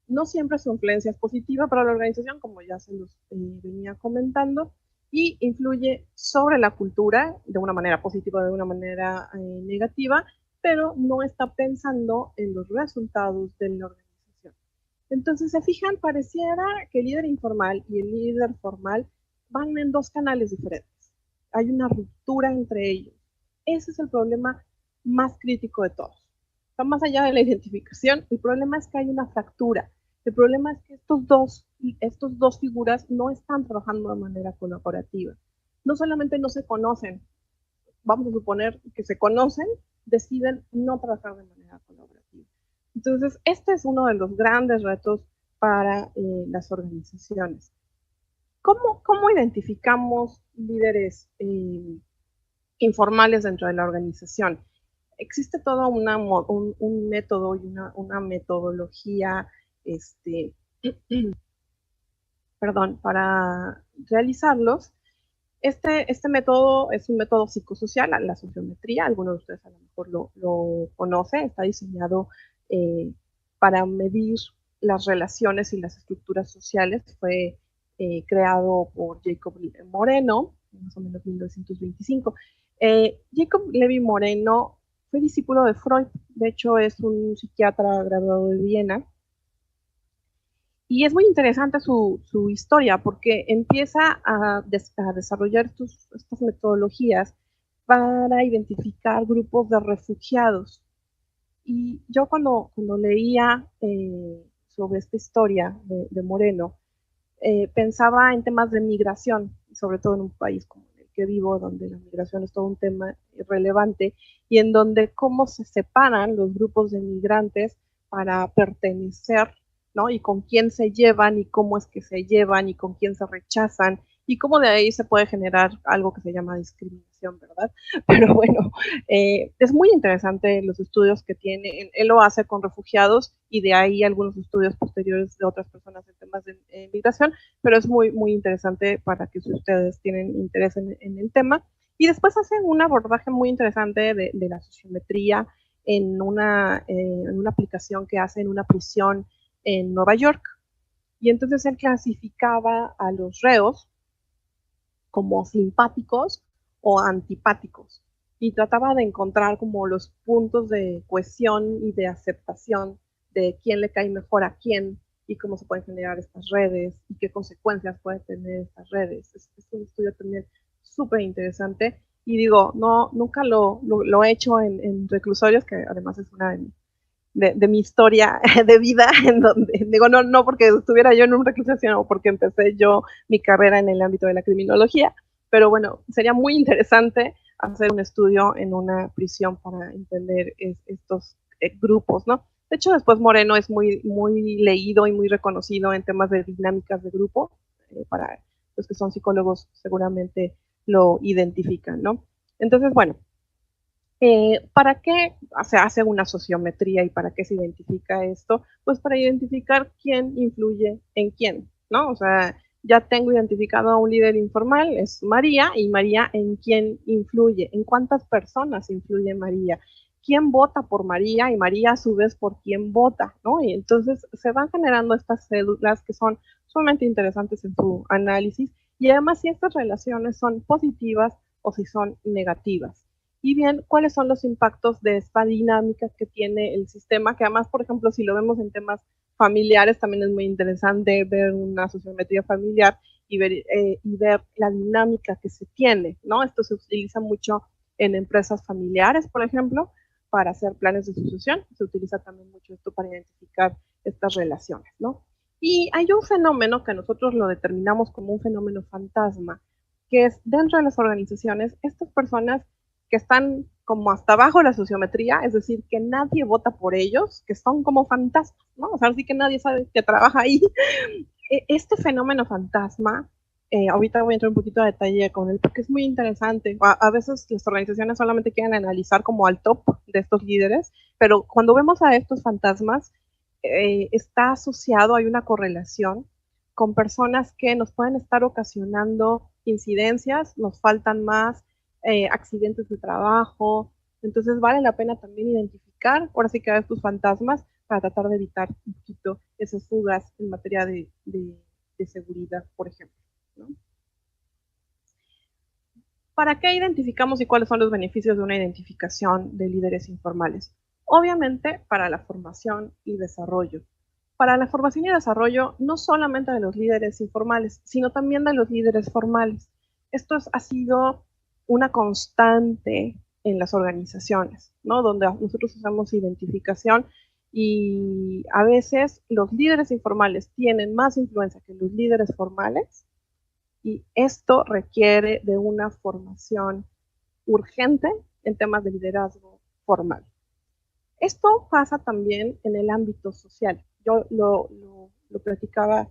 No siempre su influencia es positiva para la organización, como ya se los venía comentando, y influye sobre la cultura de una manera positiva, de una manera negativa, pero no está pensando en los resultados de la organización. Entonces, se fijan, pareciera que el líder informal y el líder formal van en dos canales diferentes. Hay una ruptura entre ellos. Ese es el problema más crítico de todos. Está más allá de la identificación, el problema es que hay una fractura. El problema es que estos dos figuras no están trabajando de manera colaborativa. No solamente no se conocen, vamos a suponer que se conocen, deciden no trabajar de manera colaborativa. Entonces, este es uno de los grandes retos para las organizaciones. ¿Cómo identificamos líderes informales dentro de la organización? Existe todo un método y una metodología para realizarlos. Este método es un método psicosocial, la sociometría, algunos de ustedes a lo mejor lo conocen, está diseñado para medir las relaciones y las estructuras sociales. Fue creado por Jacob Moreno, más o menos 1925. Jacob Levi Moreno fue discípulo de Freud, de hecho es un psiquiatra graduado de Viena. Y es muy interesante su historia porque empieza a desarrollar estas metodologías para identificar grupos de refugiados. Y yo cuando leía sobre esta historia de Moreno, pensaba en temas de migración, sobre todo en un país como el que vivo, donde la migración es todo un tema relevante, y en donde cómo se separan los grupos de migrantes para pertenecer, ¿no? Y con quién se llevan, y cómo es que se llevan, y con quién se rechazan, y cómo de ahí se puede generar algo que se llama discriminación, ¿verdad? Pero bueno, es muy interesante los estudios que tiene. Él lo hace con refugiados y de ahí algunos estudios posteriores de otras personas en temas de migración, pero es muy interesante para que si ustedes tienen interés en el tema. Y después hacen un abordaje muy interesante de la sociometría en una aplicación que hace en una prisión en Nueva York. Y entonces él clasificaba a los reos como simpáticos o antipáticos y trataba de encontrar como los puntos de cohesión y de aceptación de quién le cae mejor a quién y cómo se pueden generar estas redes y qué consecuencias pueden tener estas redes. Es un estudio también súper interesante y digo, no, nunca lo he hecho en reclusorios, que además es una de mi historia de vida, en donde, digo, no porque estuviera yo en un reclusorio, sino porque empecé yo mi carrera en el ámbito de la criminología, pero bueno, sería muy interesante hacer un estudio en una prisión para entender estos grupos, ¿no? De hecho, después Moreno es muy leído y muy reconocido en temas de dinámicas de grupo. Para los que son psicólogos seguramente lo identifican, ¿no? Entonces, bueno, ¿para qué se hace una sociometría y para qué se identifica esto? Pues para identificar quién influye en quién, ¿no? O sea, ya tengo identificado a un líder informal, es María, y María en quién influye, en cuántas personas influye María, quién vota por María y María a su vez por quién vota, ¿no? Y entonces se van generando estas células que son sumamente interesantes en su análisis y además si estas relaciones son positivas o si son negativas. Y bien, ¿cuáles son los impactos de esta dinámica que tiene el sistema? Que además, por ejemplo, si lo vemos en temas familiares, también es muy interesante ver una sociometría familiar y ver la dinámica que se tiene, ¿no? Esto se utiliza mucho en empresas familiares, por ejemplo, para hacer planes de sucesión. Se utiliza también mucho esto para identificar estas relaciones, ¿no? Y hay un fenómeno que nosotros lo determinamos como un fenómeno fantasma, que es dentro de las organizaciones, estas personas que están como hasta abajo de la sociometría, es decir, que nadie vota por ellos, que son como fantasmas, ¿no? O sea, así que nadie sabe que trabaja ahí. Este fenómeno fantasma, ahorita voy a entrar un poquito a detalle con él, porque es muy interesante. A veces las organizaciones solamente quieren analizar como al top de estos líderes, pero cuando vemos a estos fantasmas, está asociado, hay una correlación con personas que nos pueden estar ocasionando incidencias, nos faltan más, accidentes de trabajo. Entonces vale la pena también identificar, ahora sí que a estos fantasmas, para tratar de evitar un poquito esas fugas en materia de seguridad, por ejemplo, ¿no? ¿Para qué identificamos y cuáles son los beneficios de una identificación de líderes informales? Obviamente para la formación y desarrollo. Para la formación y desarrollo no solamente de los líderes informales, sino también de los líderes formales. Esto ha sido una constante en las organizaciones, ¿no? Donde nosotros hacemos identificación y a veces los líderes informales tienen más influencia que los líderes formales y esto requiere de una formación urgente en temas de liderazgo formal. Esto pasa también en el ámbito social. Yo lo platicaba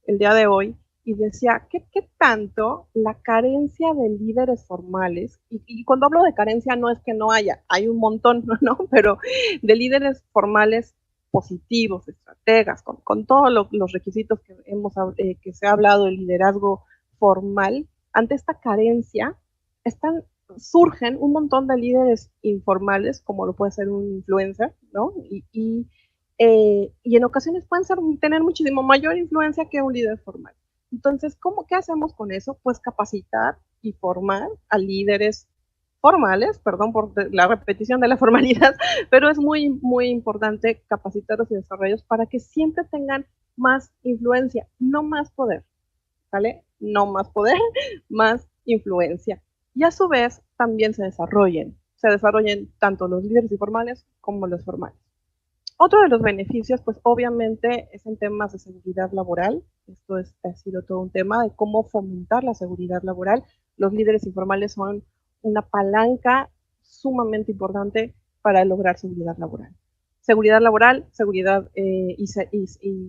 el día de hoy y decía, ¿qué tanto la carencia de líderes formales, y cuando hablo de carencia no es que no haya, hay un montón, ¿no? Pero de líderes formales positivos, estrategas, con todos los requisitos que se ha hablado del liderazgo formal, ante esta carencia surgen un montón de líderes informales, como lo puede ser un influencer, ¿no? Y en ocasiones pueden tener muchísimo mayor influencia que un líder formal. Entonces, ¿qué hacemos con eso? Pues capacitar y formar a líderes formales, perdón por la repetición de la formalidad, pero es muy importante capacitarlos y desarrollarlos para que siempre tengan más influencia, no más poder, ¿vale? No más poder, más influencia. Y a su vez también se desarrollen tanto los líderes informales como los formales. Otro de los beneficios, pues obviamente es en temas de seguridad laboral. Esto ha sido todo un tema de cómo fomentar la seguridad laboral. Los líderes informales son una palanca sumamente importante para lograr seguridad laboral. Seguridad laboral, seguridad y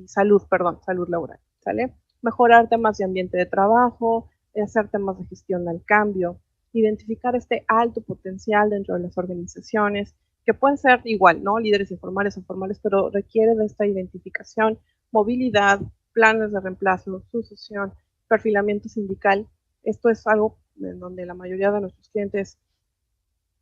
salud, perdón, salud laboral, ¿sale? Mejorar temas de ambiente de trabajo, hacer temas de gestión del cambio, identificar este alto potencial dentro de las organizaciones, que pueden ser igual, ¿no? Líderes informales o formales, pero requiere de esta identificación, movilidad, planes de reemplazo, sucesión, perfilamiento sindical. Esto es algo en donde la mayoría de nuestros clientes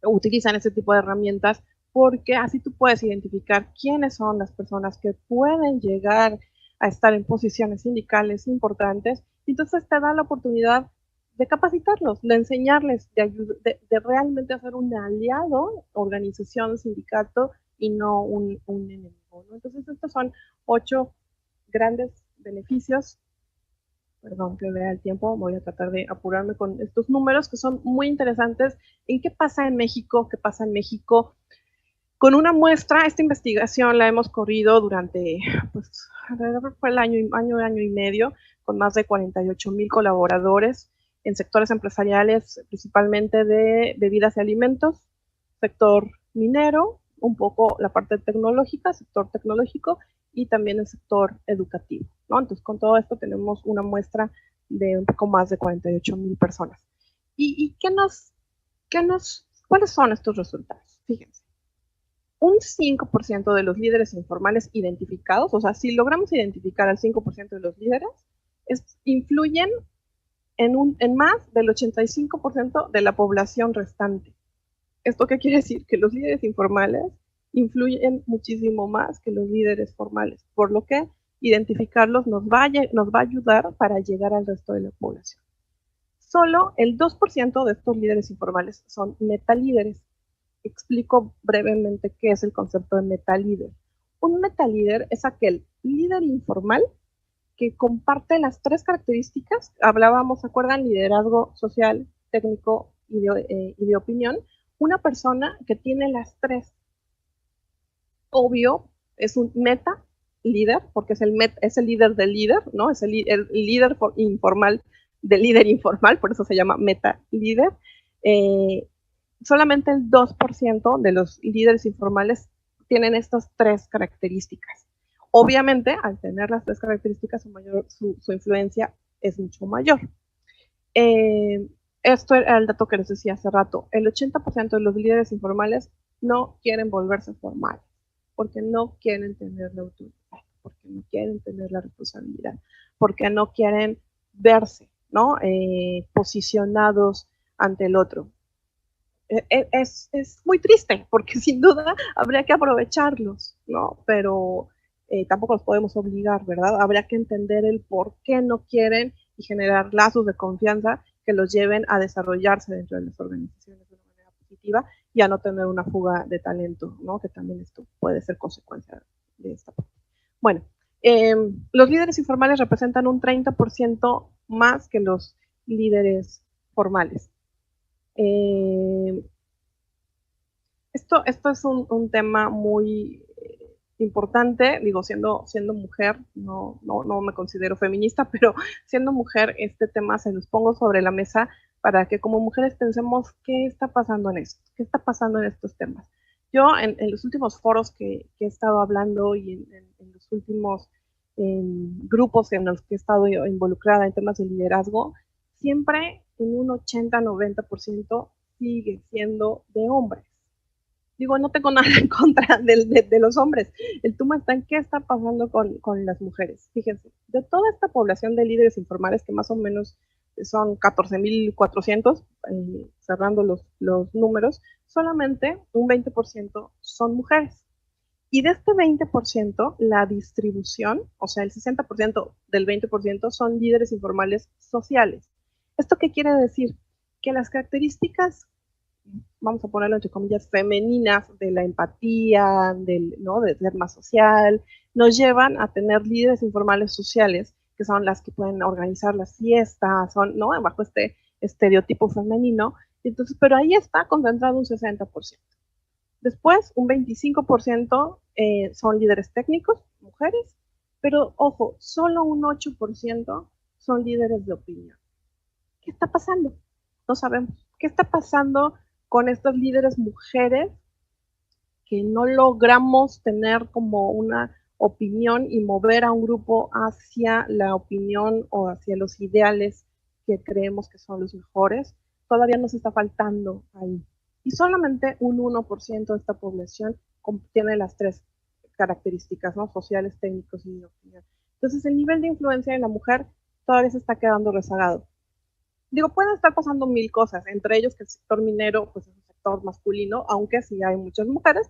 utilizan este tipo de herramientas porque así tú puedes identificar quiénes son las personas que pueden llegar a estar en posiciones sindicales importantes, y entonces te da la oportunidad de capacitarlos, de enseñarles, de realmente hacer un aliado, organización, sindicato, y no un enemigo, ¿no? Entonces estos son 8 grandes beneficios. Perdón que vea el tiempo, voy a tratar de apurarme con estos números que son muy interesantes. ¿En qué pasa en México? ¿Qué pasa en México? Con una muestra, esta investigación la hemos corrido durante, pues, alrededor fue el año y medio, con más de 48,000 colaboradores en sectores empresariales, principalmente de bebidas y alimentos, sector minero, un poco la parte tecnológica, sector tecnológico, y también el sector educativo, ¿no? Entonces, con todo esto tenemos una muestra de un poco más de 48,000 personas. ¿Y cuáles son estos resultados? Fíjense. Un 5% de los líderes informales identificados, o sea, si logramos identificar al 5% de los líderes, influyen en más del 85% de la población restante. ¿Esto qué quiere decir? Que los líderes informales influyen muchísimo más que los líderes formales, por lo que identificarlos nos va a ayudar para llegar al resto de la población. Solo el 2% de estos líderes informales son metalíderes. Explico brevemente qué es el concepto de metalíder. Un metalíder es aquel líder informal que comparte las 3 características. Hablábamos, ¿se acuerdan? Liderazgo social, técnico y de opinión. Una persona que tiene las 3. Obvio, es un meta líder, porque es el líder del líder, ¿no? Es el líder informal del líder informal, por eso se llama meta líder. Solamente el 2% de los líderes informales tienen estas 3 características. Obviamente, al tener las 3 características, su influencia es mucho mayor. Esto era el dato que les decía hace rato. El 80% de los líderes informales no quieren volverse formales, porque no quieren tener la autoridad, porque no quieren tener la responsabilidad, porque no quieren verse, ¿no? Posicionados ante el otro. Es muy triste, porque sin duda habría que aprovecharlos, ¿no? Pero tampoco los podemos obligar, ¿verdad? Habría que entender el por qué no quieren y generar lazos de confianza que los lleven a desarrollarse dentro de las organizaciones de una manera positiva y a no tener una fuga de talento, ¿no? Que también esto puede ser consecuencia de esta parte. Bueno, los líderes informales representan un 30% más que los líderes formales. Esto es un tema muy importante, digo, siendo mujer, no me considero feminista, pero siendo mujer, este tema se los pongo sobre la mesa para que como mujeres pensemos qué está pasando en esto, qué está pasando en estos temas. Yo en los últimos foros que he estado hablando y en los últimos grupos en los que he estado involucrada en temas de liderazgo, siempre en un 80-90% sigue siendo de hombres. Digo, no tengo nada en contra de los hombres. El tema está en qué está pasando con las mujeres. Fíjense, de toda esta población de líderes informales, que más o menos son 14,400, cerrando los números, solamente un 20% son mujeres. Y de este 20%, la distribución, o sea, el 60% del 20% son líderes informales sociales. ¿Esto qué quiere decir? Que las características, vamos a ponerlo entre comillas, femeninas de la empatía, ¿no? De ser más social, nos llevan a tener líderes informales sociales, que son las que pueden organizar las fiestas, son, ¿no? Bajo este estereotipo femenino. Entonces, pero ahí está concentrado un 60%. Después, un 25% son líderes técnicos, mujeres, pero ojo, solo un 8% son líderes de opinión. ¿Qué está pasando? No sabemos. ¿Qué está pasando con estas líderes mujeres que no logramos tener como una opinión y mover a un grupo hacia la opinión o hacia los ideales que creemos que son los mejores? Todavía nos está faltando ahí. Y solamente un 1% de esta población tiene las 3 características, ¿no? Sociales, técnicos y de opinión. Entonces, el nivel de influencia de la mujer todavía se está quedando rezagado. Digo, pueden estar pasando 1000 cosas, entre ellos que el sector minero, pues es un sector masculino, aunque sí hay muchas mujeres,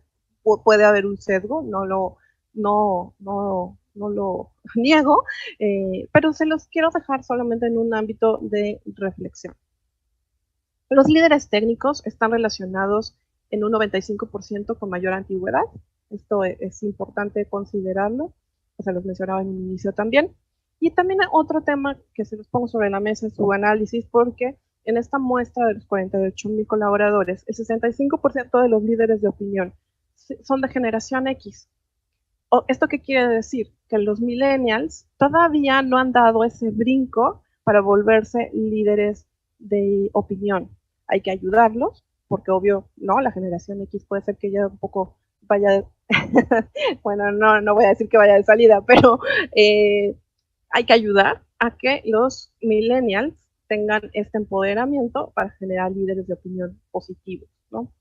puede haber un sesgo, no no lo niego, pero se los quiero dejar solamente en un ámbito de reflexión. Los líderes técnicos están relacionados en un 95% con mayor antigüedad. Esto es importante considerarlo, o sea, los mencionaba en un inicio también. Y también otro tema que se los pongo sobre la mesa es su análisis, porque en esta muestra de los 48,000 colaboradores, el 65% de los líderes de opinión son de generación X. ¿Esto qué quiere decir? Que los millennials todavía no han dado ese brinco para volverse líderes de opinión. Hay que ayudarlos, porque obvio, no, la generación X puede ser que ya un poco vaya, bueno, no voy a decir que vaya de salida, pero hay que ayudar a que los millennials tengan este empoderamiento para generar líderes de opinión positivos, ¿no?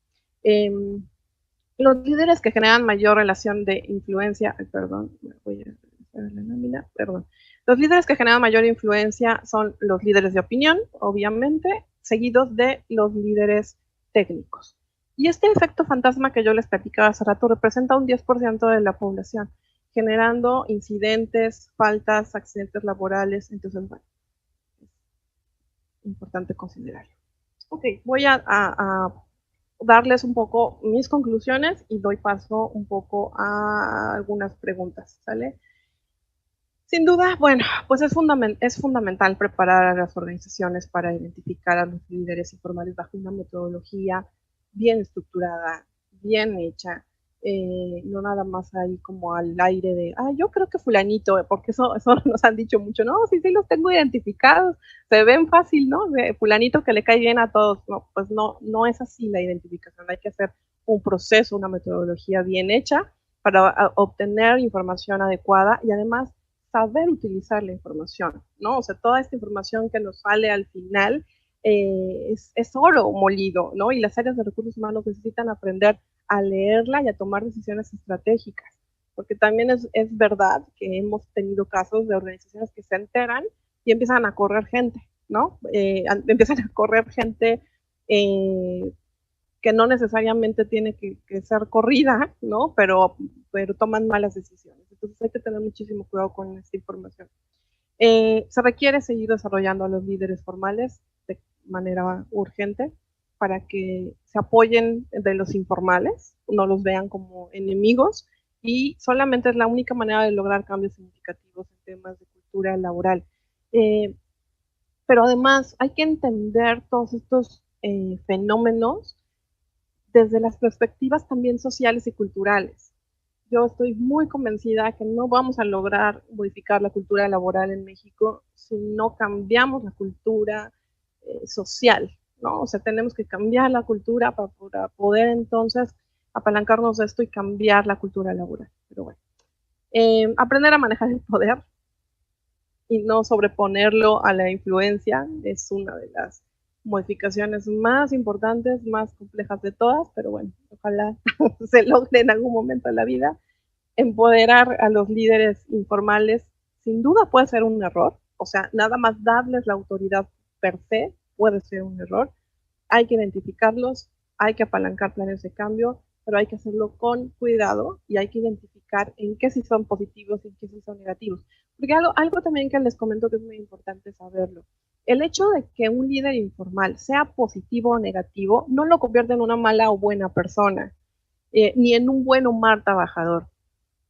Los líderes que generan mayor relación de influencia, voy a la lámina, perdón. Los líderes que generan mayor influencia son los líderes de opinión, obviamente, seguidos de los líderes técnicos. Y este efecto fantasma que yo les platicaba hace rato representa un 10% de la población, generando incidentes, faltas, accidentes laborales. Entonces, bueno, es importante considerarlo. Ok, voy a darles un poco mis conclusiones y doy paso un poco a algunas preguntas, ¿sale? Sin duda, bueno, pues es fundamental preparar a las organizaciones para identificar a los líderes informales bajo una metodología bien estructurada, bien hecha, no nada más ahí como al aire de, yo creo que fulanito, porque eso nos han dicho mucho, no, sí, los tengo identificados, se ven fácil, ¿no? De fulanito que le cae bien a todos, no, pues no es así la identificación, hay que hacer un proceso, una metodología bien hecha para obtener información adecuada y además saber utilizar la información, ¿no? O sea, toda esta información que nos sale al final es oro molido, ¿no? Y las áreas de recursos humanos necesitan aprender a leerla y a tomar decisiones estratégicas, porque también es verdad que hemos tenido casos de organizaciones que se enteran y empiezan a correr gente, ¿no? Empiezan a correr gente que no necesariamente tiene que ser corrida, ¿no? Pero toman malas decisiones. Entonces hay que tener muchísimo cuidado con esta información. Se requiere seguir desarrollando a los líderes formales de manera urgente para que se apoyen de los informales, no los vean como enemigos, y solamente es la única manera de lograr cambios significativos en temas de cultura laboral. Pero además hay que entender todos estos fenómenos desde las perspectivas también sociales y culturales. Yo estoy muy convencida que no vamos a lograr modificar la cultura laboral en México si no cambiamos la cultura social, ¿no? O sea, tenemos que cambiar la cultura para poder entonces apalancarnos de esto y cambiar la cultura laboral. Pero bueno, aprender a manejar el poder y no sobreponerlo a la influencia es una de las modificaciones más importantes, más complejas de todas, pero bueno, ojalá se logre en algún momento de la vida. Empoderar a los líderes informales sin duda puede ser un error, o sea, nada más darles la autoridad per se puede ser un error. Hay que identificarlos, hay que apalancar planes de cambio, pero hay que hacerlo con cuidado y hay que identificar en qué sí son positivos y en qué sí son negativos. Porque algo también que les comento que es muy importante saberlo. El hecho de que un líder informal sea positivo o negativo no lo convierte en una mala o buena persona, ni en un buen o mal trabajador.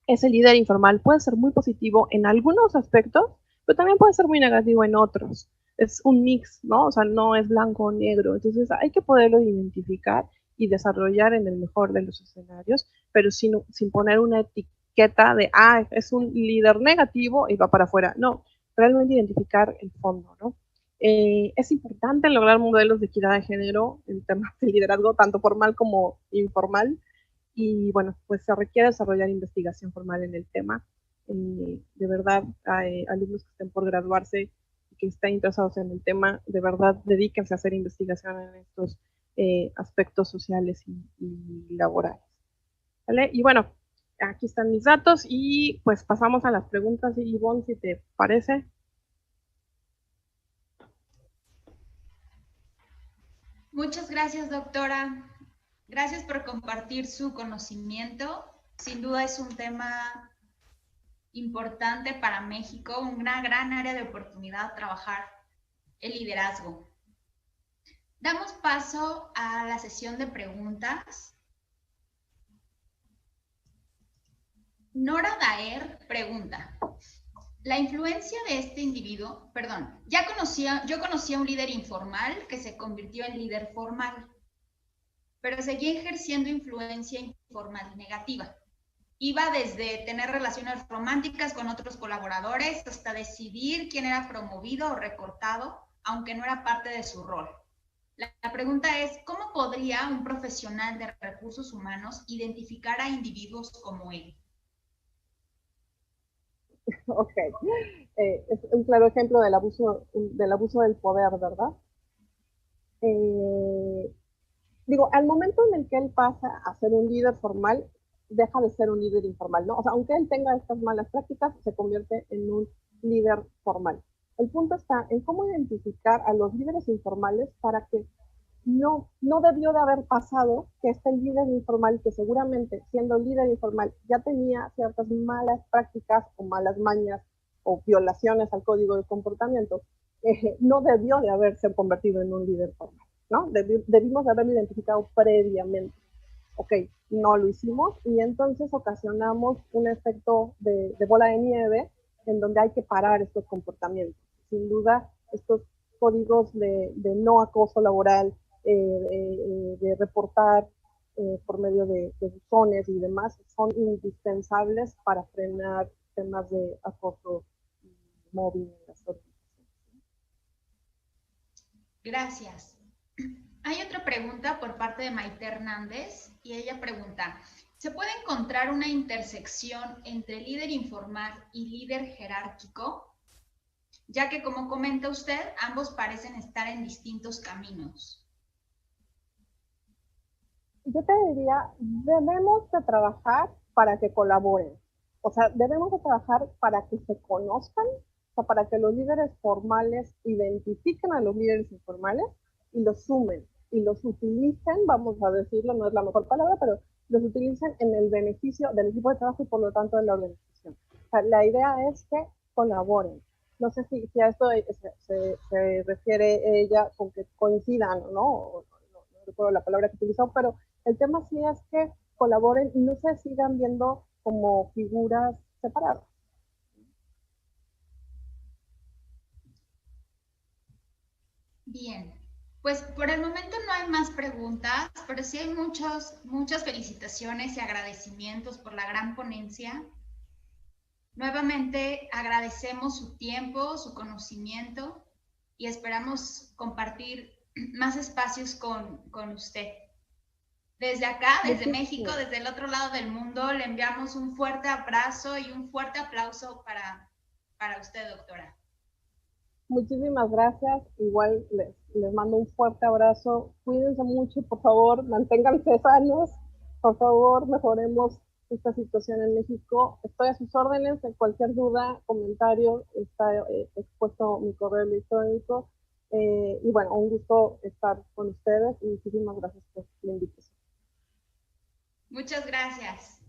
Ese líder informal puede ser muy positivo en algunos aspectos, pero también puede ser muy negativo en otros. Es un mix, ¿no? O sea, no es blanco o negro. Entonces hay que poderlo identificar y desarrollar en el mejor de los escenarios, pero sin poner una etiqueta de, es un líder negativo y va para afuera. No, realmente identificar el fondo, ¿no? Es importante lograr modelos de equidad de género en temas de liderazgo, tanto formal como informal. Y bueno, pues se requiere desarrollar investigación formal en el tema. De verdad, hay alumnos que estén por graduarse y que estén interesados en el tema, de verdad, dedíquense a hacer investigación en estos aspectos sociales y laborales. ¿Vale? Y bueno, aquí están mis datos y pues pasamos a las preguntas, Ivonne, si te parece. Muchas gracias, doctora. Gracias por compartir su conocimiento. Sin duda es un tema importante para México, una gran área de oportunidad trabajar el liderazgo. Damos paso a la sesión de preguntas. Nora Daer pregunta, la influencia de este individuo, yo conocía a un líder informal que se convirtió en líder formal, pero seguía ejerciendo influencia informal negativa. Iba desde tener relaciones románticas con otros colaboradores hasta decidir quién era promovido o recortado, aunque no era parte de su rol. La pregunta es, ¿cómo podría un profesional de recursos humanos identificar a individuos como él? Ok, es un claro ejemplo del abuso del poder, ¿verdad? Digo, al momento en el que él pasa a ser un líder formal, deja de ser un líder informal, ¿no? O sea, aunque él tenga estas malas prácticas, se convierte en un líder formal. El punto está en cómo identificar a los líderes informales para que no debió de haber pasado que este líder informal, que seguramente siendo líder informal ya tenía ciertas malas prácticas o malas mañas o violaciones al código de comportamiento, no debió de haberse convertido en un líder formal, ¿no? Debimos de haberlo identificado previamente. Ok, no lo hicimos y entonces ocasionamos un efecto de bola de nieve en donde hay que parar estos comportamientos. Sin duda, estos códigos de no acoso laboral, de reportar por medio de buzones y demás, son indispensables para frenar temas de acoso móvil en las organizaciones. Gracias. Hay otra pregunta por parte de Maite Hernández y ella pregunta, ¿se puede encontrar una intersección entre líder informal y líder jerárquico? Ya que, como comenta usted, ambos parecen estar en distintos caminos. Yo te diría, debemos de trabajar para que colaboren. O sea, debemos de trabajar para que se conozcan, o sea, para que los líderes formales identifiquen a los líderes informales y los sumen y los utilicen, vamos a decirlo, no es la mejor palabra, pero los utilicen en el beneficio del equipo de trabajo y por lo tanto de la organización. O sea, la idea es que colaboren. No sé si a esto se refiere ella con que coincidan, ¿no? No recuerdo la palabra que utilizó, pero el tema sí es que colaboren y no se sigan viendo como figuras separadas. Bien, pues por el momento no hay más preguntas, pero sí hay muchas felicitaciones y agradecimientos por la gran ponencia. Nuevamente agradecemos su tiempo, su conocimiento y esperamos compartir más espacios con usted. Desde acá, desde México, desde el otro lado del mundo, le enviamos un fuerte abrazo y un fuerte aplauso para usted, doctora. Muchísimas gracias. Igual les mando un fuerte abrazo. Cuídense mucho, por favor, manténganse sanos. Por favor, mejoremos esta situación en México. Estoy a sus órdenes. En cualquier duda, comentario, está expuesto mi correo electrónico. Y bueno, un gusto estar con ustedes y muchísimas gracias por la invitación. Muchas gracias.